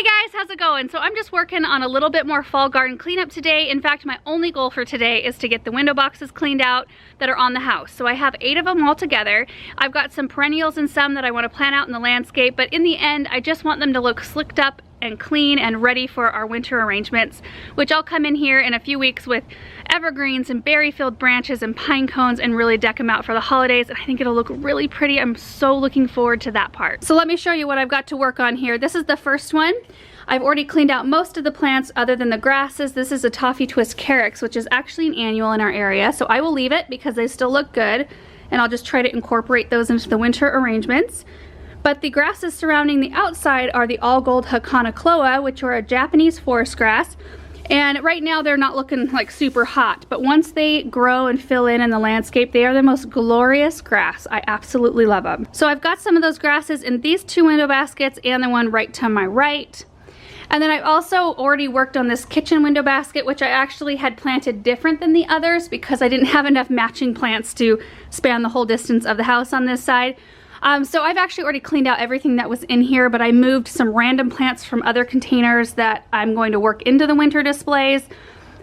Hey guys, how's it going? So I'm just working on a little bit more fall garden cleanup today. In fact, my only goal for today is to get the window boxes cleaned out that are on the house. So I have 8 of them all together. I've got some perennials and some that I want to plant out in the landscape, but in the end, I just want them to look slicked up and clean and ready for our winter arrangements, which I'll come in here in a few weeks with evergreens and berry-filled branches and pine cones and really deck them out for the holidays, and I think it'll look really pretty. I'm so looking forward to that part. So let me show you what I've got to work on here. This is the first one. I've already cleaned out most of the plants other than the grasses. This is a toffee twist carex, which is actually an annual in our area, so I will leave it because they still look good, and I'll just try to incorporate those into the winter arrangements. But the grasses surrounding the outside are the all gold Hakanakloa, which are a Japanese forest grass. And right now they're not looking like super hot, but once they grow and fill in the landscape, they are the most glorious grass. I absolutely love them. So I've got some of those grasses in these 2 window baskets and the one right to my right. And then I've also already worked on this kitchen window basket, which I actually had planted different than the others because I didn't have enough matching plants to span the whole distance of the house on this side. So I've actually already cleaned out everything that was in here, but I moved some random plants from other containers that I'm going to work into the winter displays.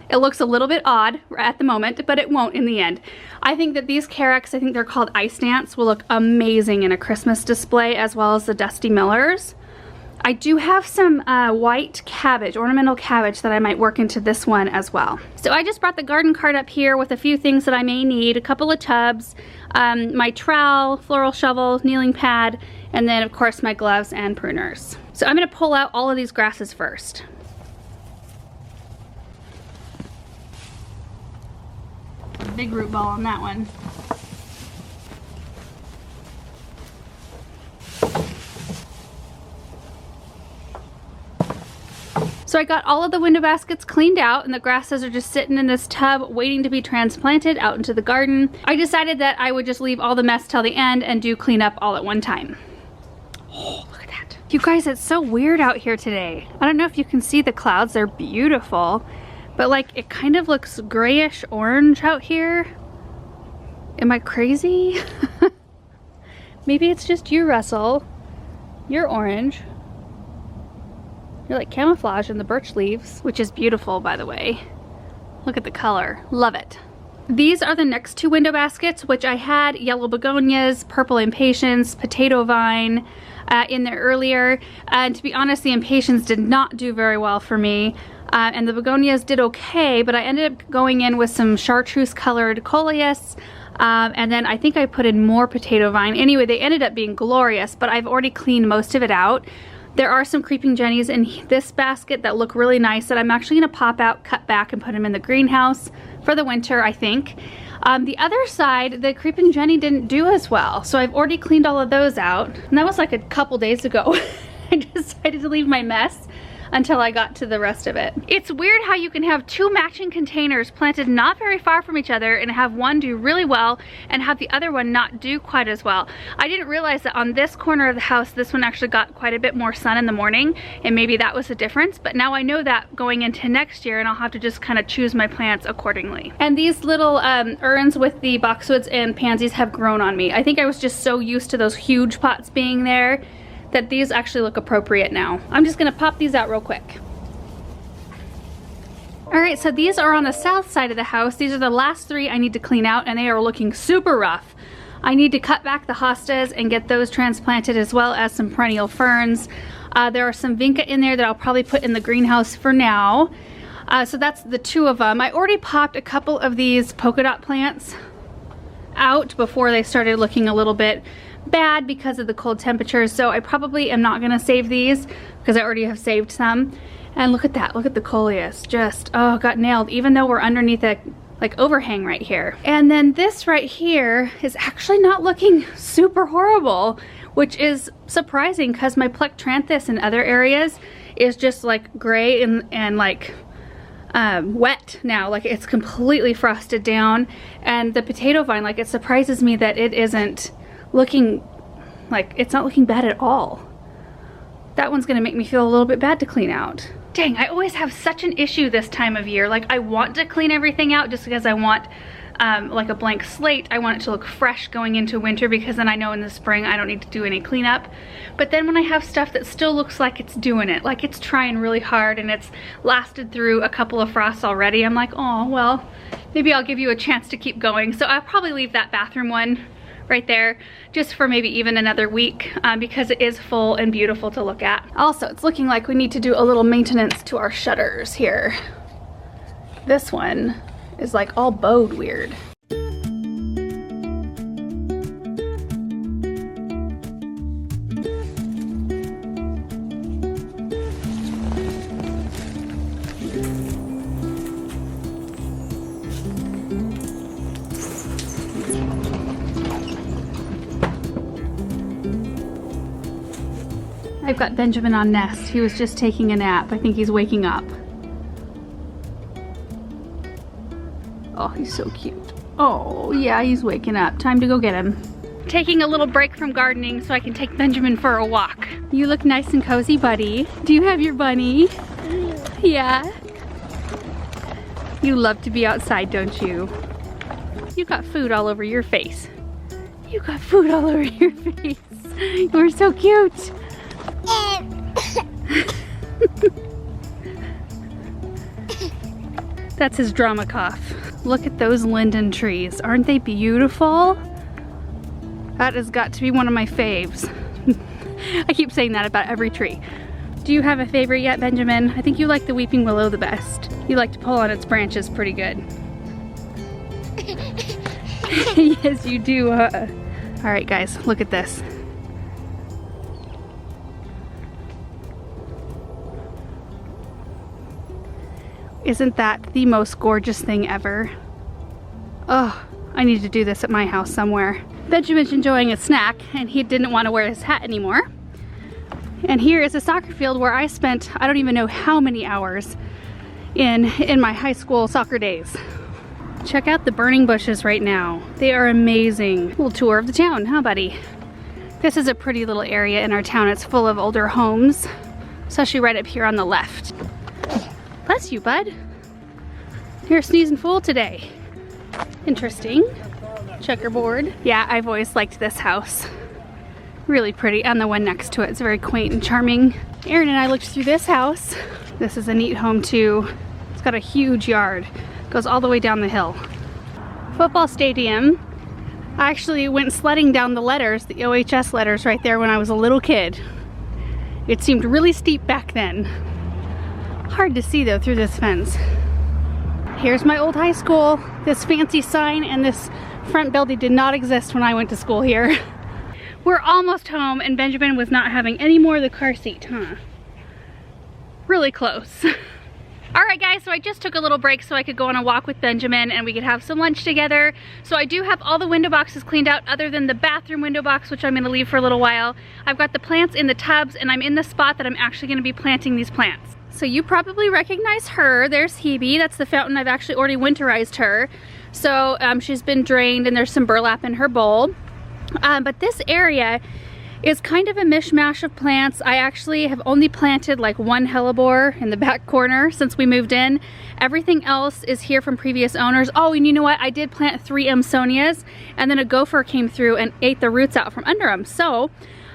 It looks a little bit odd at the moment, but it won't in the end. I think that these carex, I think they're called ice dance, will look amazing in a Christmas display, as well as the Dusty Millers. I do have some white cabbage, ornamental cabbage, that I might work into this one as well. So I just brought the garden cart up here with a few things that I may need, a couple of tubs, my trowel, floral shovel, kneeling pad, and then of course my gloves and pruners. So I'm gonna pull out all of these grasses first. Big root ball on that one. So I got all of the window baskets cleaned out, and the grasses are just sitting in this tub waiting to be transplanted out into the garden. I decided that I would just leave all the mess till the end and do cleanup all at one time. Oh, look at that. You guys, it's so weird out here today. I don't know if you can see the clouds, they're beautiful, but like it kind of looks grayish orange out here. Am I crazy? Maybe it's just you, Russell. You're orange. You're like camouflage in the birch leaves, which is beautiful, by the way. Look at the color, love it. These are the next 2 window baskets, which I had yellow begonias, purple impatiens, potato vine in there earlier. And to be honest, the impatiens did not do very well for me. And the begonias did okay, but I ended up going in with some chartreuse colored coleus. And then I think I put in more potato vine. Anyway, they ended up being glorious, but I've already cleaned most of it out. There are some creeping jennies in this basket that look really nice that I'm actually going to pop out, cut back, and put them in the greenhouse for the winter, I think. The other side, the creeping jenny didn't do as well, so I've already cleaned all of those out. And that was like a couple days ago. I decided to leave my mess until I got to the rest of it. It's weird how you can have 2 matching containers planted not very far from each other and have one do really well and have the other one not do quite as well. I didn't realize that on this corner of the house, this one actually got quite a bit more sun in the morning, and maybe that was the difference, but now I know that going into next year, and I'll have to just kind of choose my plants accordingly. And these little urns with the boxwoods and pansies have grown on me. I think I was just so used to those huge pots being there that these actually look appropriate now. I'm just gonna pop these out real quick. All right, so these are on the south side of the house. These are the last 3 I need to clean out, and they are looking super rough. I need to cut back the hostas and get those transplanted, as well as some perennial ferns. There are some vinca in there that I'll probably put in the greenhouse for now. So that's the 2 of them. I already popped a couple of these polka dot plants out before they started looking a little bit bad because of the cold temperatures, so I probably am not gonna save these because I already have saved some. And look at that, look at the coleus, just, oh, got nailed, even though we're underneath a like overhang right here. And then this right here is actually not looking super horrible, which is surprising because my plectranthus in other areas is just like gray and like wet now, like it's completely frosted down. And the potato vine, like it surprises me that it isn't looking like, it's not looking bad at all. That one's gonna make me feel a little bit bad to clean out. Dang, I always have such an issue this time of year. Like I want to clean everything out just because I want like a blank slate. I want it to look fresh going into winter, because then I know in the spring I don't need to do any cleanup. But then when I have stuff that still looks like it's doing it, like it's trying really hard and it's lasted through a couple of frosts already, I'm like, oh, well, maybe I'll give you a chance to keep going. So I'll probably leave that bathroom one right there just for maybe even another week, because it is full and beautiful to look at. Also, it's looking like we need to do a little maintenance to our shutters here. This one is like all bowed weird. I've got Benjamin on Nest. He was just taking a nap. I think he's waking up. Oh, he's so cute. Oh, yeah, he's waking up. Time to go get him. Taking a little break from gardening so I can take Benjamin for a walk. You look nice and cozy, buddy. Do you have your bunny? Yeah. You love to be outside, don't you? You got food all over your face. You got food all over your face. You're so cute. That's his drama cough. Look at those linden trees. Aren't they beautiful? That has got to be one of my faves. I keep saying that about every tree. Do you have a favorite yet, Benjamin? I think you like the weeping willow the best. You like to pull on its branches pretty good. Yes, you do. All right, guys, look at this. Isn't that the most gorgeous thing ever? Oh, I need to do this at my house somewhere. Benjamin's enjoying a snack and he didn't want to wear his hat anymore. And here is a soccer field where I spent, I don't even know how many hours in my high school soccer days. Check out the burning bushes right now. They are amazing. A little tour of the town, huh, buddy? This is a pretty little area in our town. It's full of older homes, especially right up here on the left. Bless you, bud. You're a sneezing fool today. Interesting. Checkerboard. Yeah, I've always liked this house. Really pretty, and the one next to it. It's very quaint and charming. Aaron and I looked through this house. This is a neat home too. It's got a huge yard. Goes all the way down the hill. Football stadium. I actually went sledding down the letters, the OHS letters right there when I was a little kid. It seemed really steep back then. Hard to see though through this fence. Here's my old high school. This fancy sign and this front building did not exist when I went to school here. We're almost home and Benjamin was not having any more of the car seat, huh? Really close. All right, guys, so I just took a little break so I could go on a walk with Benjamin and we could have some lunch together. So I do have all the window boxes cleaned out other than the bathroom window box, which I'm gonna leave for a little while. I've got the plants in the tubs and I'm in the spot that I'm actually gonna be planting these plants. So you probably recognize her. There's Hebe. That's the fountain. I've actually already winterized her. So she's been drained and there's some burlap in her bowl. But this area is kind of a mishmash of plants. I actually have only planted like one hellebore in the back corner since we moved in. Everything else is here from previous owners. Oh, and you know what? I did plant 3 Amsonias and then a gopher came through and ate the roots out from under them. So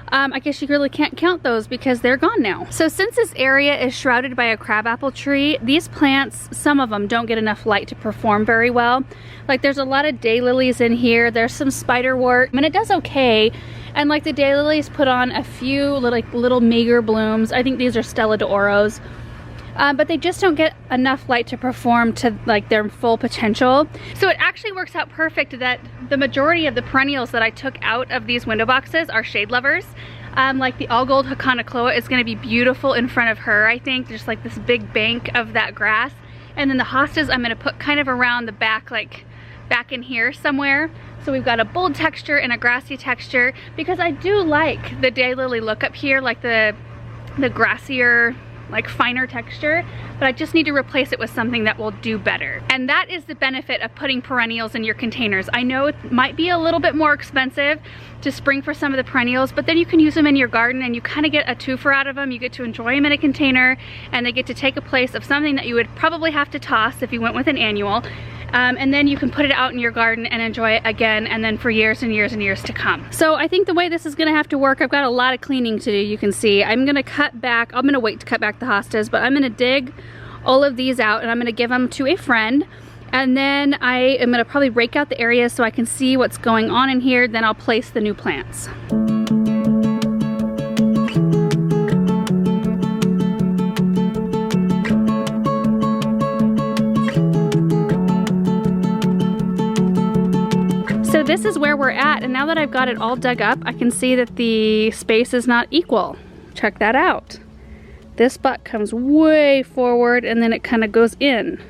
I guess you really can't count those because they're gone now. So since this area is shrouded by a crabapple tree, these plants, some of them don't get enough light to perform very well. Like there's a lot of daylilies in here. There's some spiderwort. I mean, it does okay. And like the daylilies put on a few little meager blooms. I think these are Stella d'Oros. But they just don't get enough light to perform to like their full potential. So it actually works out perfect that the majority of the perennials that I took out of these window boxes are shade lovers. Like the all gold Hakanakloa is gonna be beautiful in front of her, I think. Just like this big bank of that grass. And then the hostas I'm gonna put kind of around the back, like back in here somewhere. So we've got a bold texture and a grassy texture because I do like the daylily look up here, like the grassier, like finer texture, but I just need to replace it with something that will do better. And that is the benefit of putting perennials in your containers. I know it might be a little bit more expensive to spring for some of the perennials, but then you can use them in your garden and you kind of get a twofer out of them. You get to enjoy them in a container and they get to take a place of something that you would probably have to toss if you went with an annual. and then you can put it out in your garden and enjoy it again, and then for years and years and years to come. So I think the way this is gonna have to work, I've got a lot of cleaning to do, you can see. I'm gonna wait to cut back the hostas, but I'm gonna dig all of these out and I'm gonna give them to a friend. And then I am gonna probably rake out the areas so I can see what's going on in here. Then I'll place the new plants. So this is where we're at, and now that I've got it all dug up, I can see that the space is not equal. Check that out. This spot comes way forward and then it kind of goes in.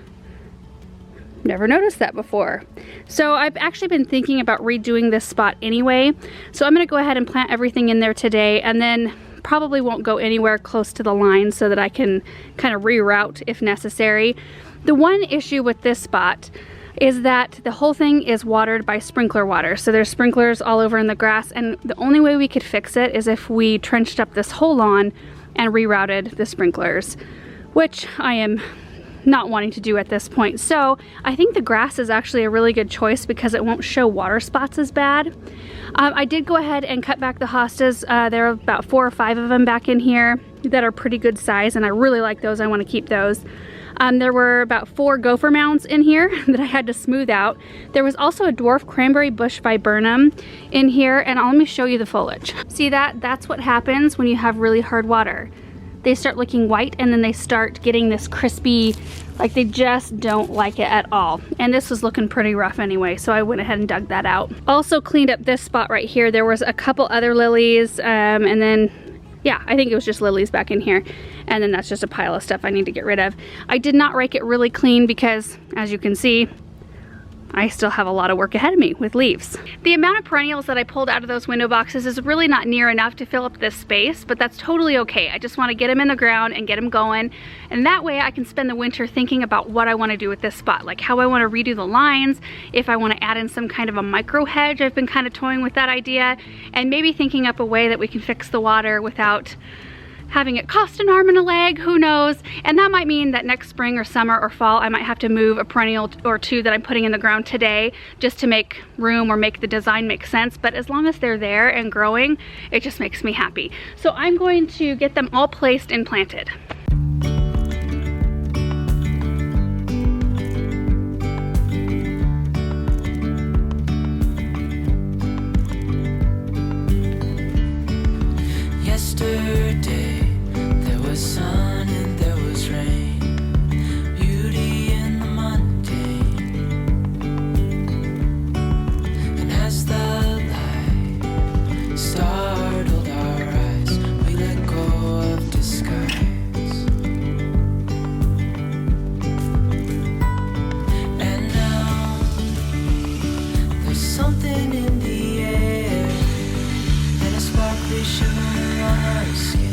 Never noticed that before. So I've actually been thinking about redoing this spot anyway. So I'm gonna go ahead and plant everything in there today, and then probably won't go anywhere close to the line so that I can kind of reroute if necessary. The one issue with this spot is that the whole thing is watered by sprinkler water. So there's sprinklers all over in the grass, and the only way we could fix it is if we trenched up this whole lawn and rerouted the sprinklers, which I am not wanting to do at this point. So I think the grass is actually a really good choice because it won't show water spots as bad. I did go ahead and cut back the hostas. There are about 4 or 5 of them back in here that are pretty good size, and I really like those. I want to keep those. There were about 4 gopher mounds in here that I had to smooth out. There was also a dwarf cranberry bush viburnum in here, and let me show you the foliage. See that? That's what happens when you have really hard water. They start looking white and then they start getting this crispy, like they just don't like it at all. And this was looking pretty rough anyway, so I went ahead and dug that out. Also cleaned up this spot right here. There was a couple other lilies, and then yeah, I think it was just lilies back in here. And then that's just a pile of stuff I need to get rid of. I did not rake it really clean because, as you can see, I still have a lot of work ahead of me with leaves. The amount of perennials that I pulled out of those window boxes is really not near enough to fill up this space, but that's totally okay. I just want to get them in the ground and get them going, and that way I can spend the winter thinking about what I want to do with this spot, like how I want to redo the lines, if I want to add in some kind of a micro hedge. I've been kind of toying with that idea, and maybe thinking up a way that we can fix the water without having it cost an arm and a leg, who knows? And that might mean that next spring or summer or fall I might have to move a perennial or 2 that I'm putting in the ground today just to make room or make the design make sense. But as long as they're there and growing, it just makes me happy. So I'm going to get them all placed and planted. Yesterday there was sun and there was rain, beauty in the mundane. And as the light startled our eyes, we let go of disguise. And now there's something in the air and a sparkly shimmer on our skin.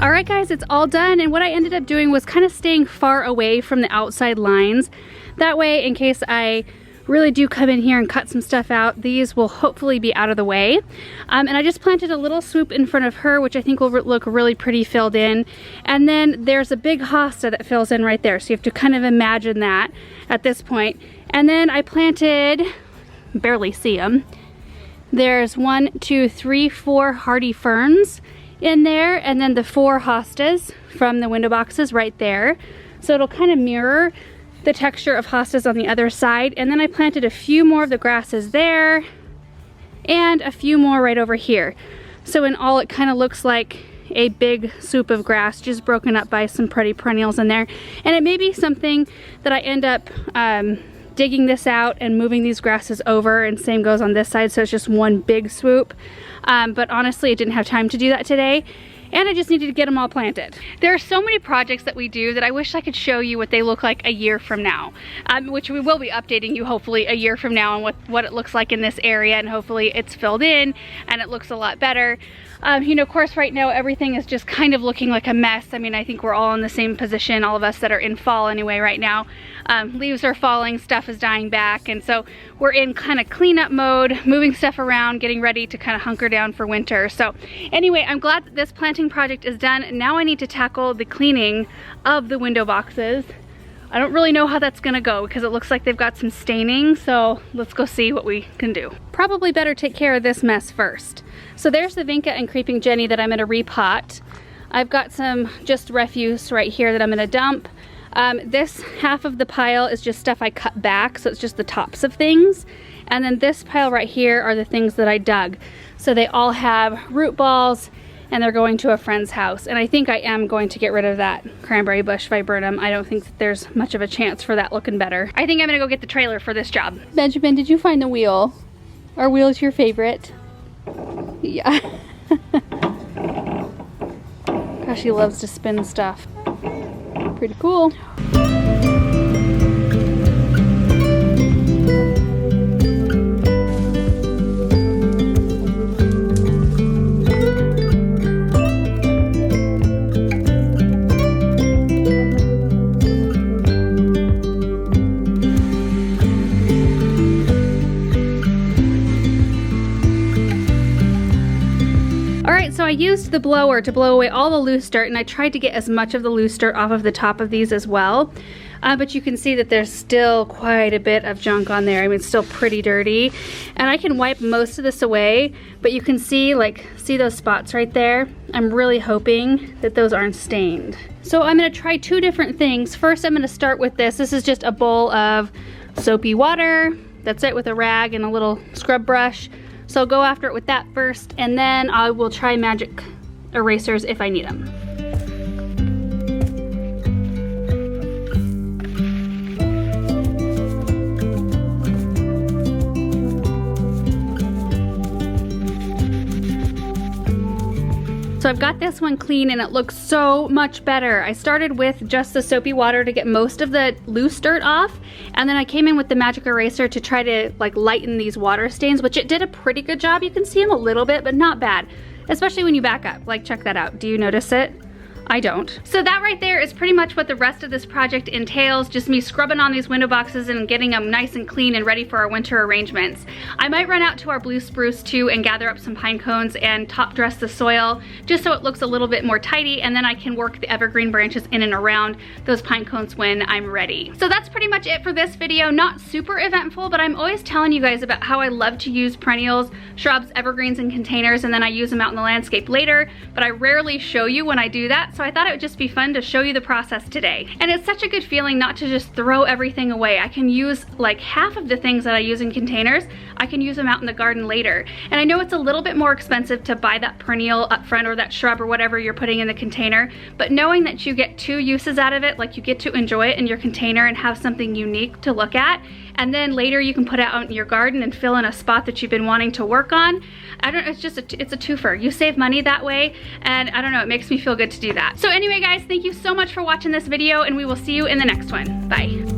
All right guys, it's all done, and what I ended up doing was kind of staying far away from the outside lines. That way, in case I really do come in here and cut some stuff out, these will hopefully be out of the way. And I just planted a little swoop in front of her, which I think will look really pretty filled in. And then there's a big hosta that fills in right there, so you have to kind of imagine that at this point. And then I planted, barely see them, there's 1, 2, 3, 4 hardy ferns in there, and then the 4 hostas from the window boxes right there. So it'll kind of mirror the texture of hostas on the other side. And then I planted a few more of the grasses there and a few more right over here. So in all, it kind of looks like a big swoop of grass just broken up by some pretty perennials in there. And it may be something that I end up digging this out and moving these grasses over, and same goes on this side, so it's just one big swoop. But honestly, I didn't have time to do that today, and I just needed to get them all planted. There are so many projects that we do that I wish I could show you what they look like a year from now, which we will be updating you hopefully a year from now on what it looks like in this area, and hopefully it's filled in and it looks a lot better. You know, of course, right now everything is just kind of looking like a mess. I mean, I think we're all in the same position, all of us that are in fall anyway right now. Leaves are falling, stuff is dying back, and so we're in kind of cleanup mode, moving stuff around, getting ready to kind of hunker down for winter. So anyway, I'm glad that this planting planting project is done. Now I need to tackle the cleaning of the window boxes. I don't really know how that's gonna go because it looks like they've got some staining, so let's go see what we can do. Probably better take care of this mess first. So there's the Vinca and Creeping Jenny that I'm gonna repot. I've got some just refuse right here that I'm gonna dump. This half of the pile is just stuff I cut back, so it's just the tops of things. And then this pile right here are the things that I dug. So they all have root balls, and they're going to a friend's house. And I think I am going to get rid of that cranberry bush viburnum. I don't think that there's much of a chance for that looking better. I think I'm gonna go get the trailer for this job. Benjamin, did you find the wheel? Our wheel is your favorite. Yeah. Gosh, he loves to spin stuff. Pretty cool. So I used the blower to blow away all the loose dirt, and I tried to get as much of the loose dirt off of the top of these as well. But you can see that there's still quite a bit of junk on there. I mean, it's still pretty dirty. And I can wipe most of this away, but you can see, see those spots right there? I'm really hoping that those aren't stained. So I'm gonna try two different things. First, I'm gonna start with this. This is just a bowl of soapy water. That's it, with a rag and a little scrub brush. So I'll go after it with that first, and then I will try magic erasers if I need them. So I've got this one clean and it looks so much better. I started with just the soapy water to get most of the loose dirt off, and then I came in with the magic eraser to try to lighten these water stains, which it did a pretty good job. You can see them a little bit, but not bad, especially when you back up. Check that out. Do you notice it? I don't. So that right there is pretty much what the rest of this project entails, just me scrubbing on these window boxes and getting them nice and clean and ready for our winter arrangements. I might run out to our blue spruce too and gather up some pine cones and top dress the soil just so it looks a little bit more tidy, and then I can work the evergreen branches in and around those pine cones when I'm ready. So that's pretty much it for this video. Not super eventful, but I'm always telling you guys about how I love to use perennials, shrubs, evergreens in containers, and then I use them out in the landscape later, but I rarely show you when I do that. So I thought it would just be fun to show you the process today. And it's such a good feeling not to just throw everything away. I can use half of the things that I use in containers, I can use them out in the garden later. And I know it's a little bit more expensive to buy that perennial up front or that shrub or whatever you're putting in the container, but knowing that you get two uses out of it, you get to enjoy it in your container and have something unique to look at, and then later you can put it out in your garden and fill in a spot that you've been wanting to work on. It's a twofer. You save money that way, and I don't know, it makes me feel good to do that. So anyway guys, thank you so much for watching this video, and we will see you in the next one. Bye.